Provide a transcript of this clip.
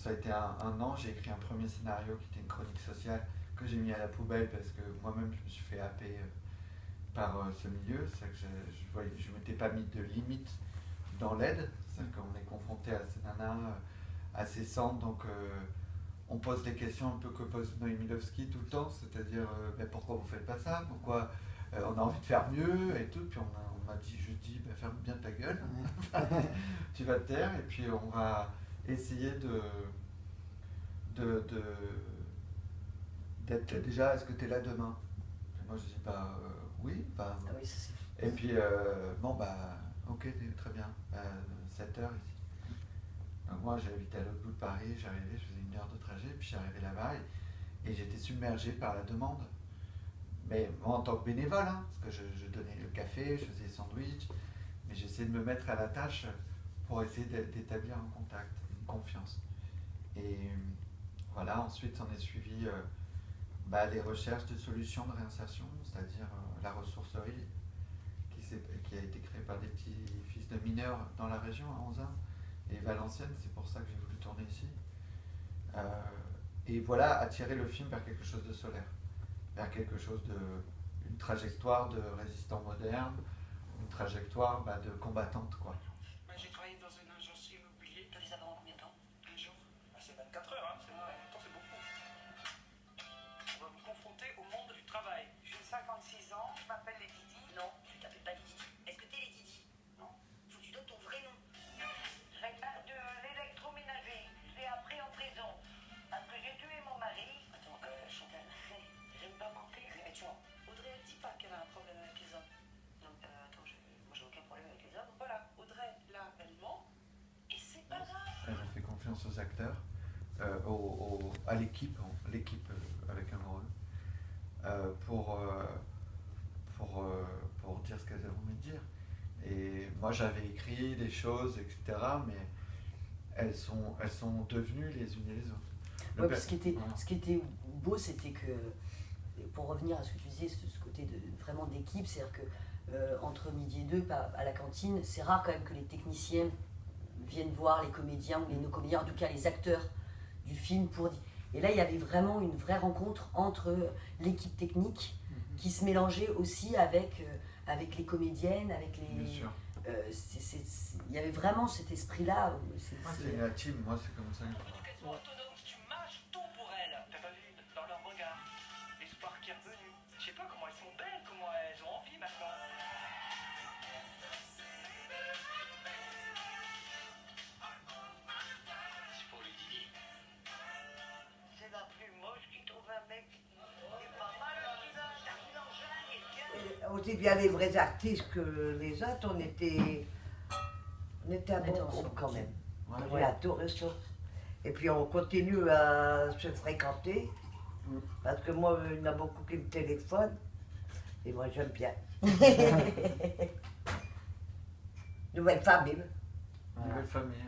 ça a été un an, j'ai écrit un premier scénario qui était une chronique sociale que j'ai mis à la poubelle parce que moi-même je me suis fait happer par ce milieu. C'est que je m'étais pas mis de limite dans l'aide. C'est qu'on est confronté à ces nanas, à ces centres, donc on pose des questions un peu que pose Noémie Lovski tout le temps, c'est-à-dire pourquoi vous faites pas ça, pourquoi on a envie de faire mieux et tout, puis on m'a dit, ferme bien ta gueule, tu vas te taire, et puis on va essayer d'être déjà, est-ce que tu es là demain? Et moi je dis oui, bah, Ah oui, ça c'est... et puis ok, très bien, 7 heures ici. Donc moi j'habitais à l'autre bout de Paris, j'arrivais, je faisais 1 heure de trajet, puis j'arrivais là-bas et j'étais submergé par la demande. Mais moi en tant que bénévole, hein, parce que je donnais le café, je faisais les sandwichs, mais j'essayais de me mettre à la tâche pour essayer d'établir un contact, une confiance. Et voilà, ensuite on est suivi les recherches de solutions de réinsertion, c'est-à-dire la ressourcerie qui a été créée par des petits fils de mineurs dans la région, à Onzain et Valenciennes, c'est pour ça que j'ai voulu tourner ici. Et voilà, attirer le film vers quelque chose de solaire, vers quelque chose une trajectoire de résistant moderne, une trajectoire de combattante, quoi. J'ai travaillé dans une agence immobilière. T'as fait ça pendant combien de temps? Un jour. C'est 24 heures, hein. En même temps, c'est beaucoup. On va vous confronter au monde du travail. J'ai 56 ans, je m'appelle les Didi. Non, tu t'appelles pas les Didi. Est-ce que t'es les Didi? Non. Faut que tu donnes ton vrai nom. Je répare de l'électroménager. Je l'ai appris en prison. Parce que j'ai tué mon mari. Attends, Chantal, J'aime pas mentir. mais tu vois. Audrey, elle dit pas qu'elle a un problème avec les hommes. Non, attends, moi j'ai aucun problème avec les hommes. Voilà, Audrey, là, elle ment. Et c'est pas grave. Elle a fait confiance aux acteurs, à l'équipe avec un grand E, pour dire ce qu'elles avaient envie de dire. Et moi j'avais écrit des choses, etc., mais elles sont devenues les unes et les autres. Ouais, ce qui était beau, c'était que, pour revenir à ce que tu disais, ce côté vraiment d'équipe, c'est-à-dire que entre midi et deux, à la cantine, c'est rare quand même que les techniciens viennent voir les comédiens, ou nos comédiens, en tout cas les acteurs du film, pour dire. Et là, il y avait vraiment une vraie rencontre entre l'équipe technique qui se mélangeait aussi avec les comédiennes, avec les. Bien sûr. Il y avait vraiment cet esprit-là. C'est la team, moi c'est comme ça. Qu'elles sont autonomes, tu mâches tout pour elles. T'as pas vu dans leur regard l'espoir qui est revenu. Je sais pas comment elles sont belles, comment elles ont envie maintenant. C'est pour les Didi. C'est la plus moche qui trouve un mec qui est pas mal, On était bien les vrais artistes que les autres, on était un bon groupe quand même. On avait adoré ça. Et puis on continue à se fréquenter, parce que moi, il y en a beaucoup qui me téléphonent, et moi j'aime bien. Nouvelle famille. Nouvelle famille.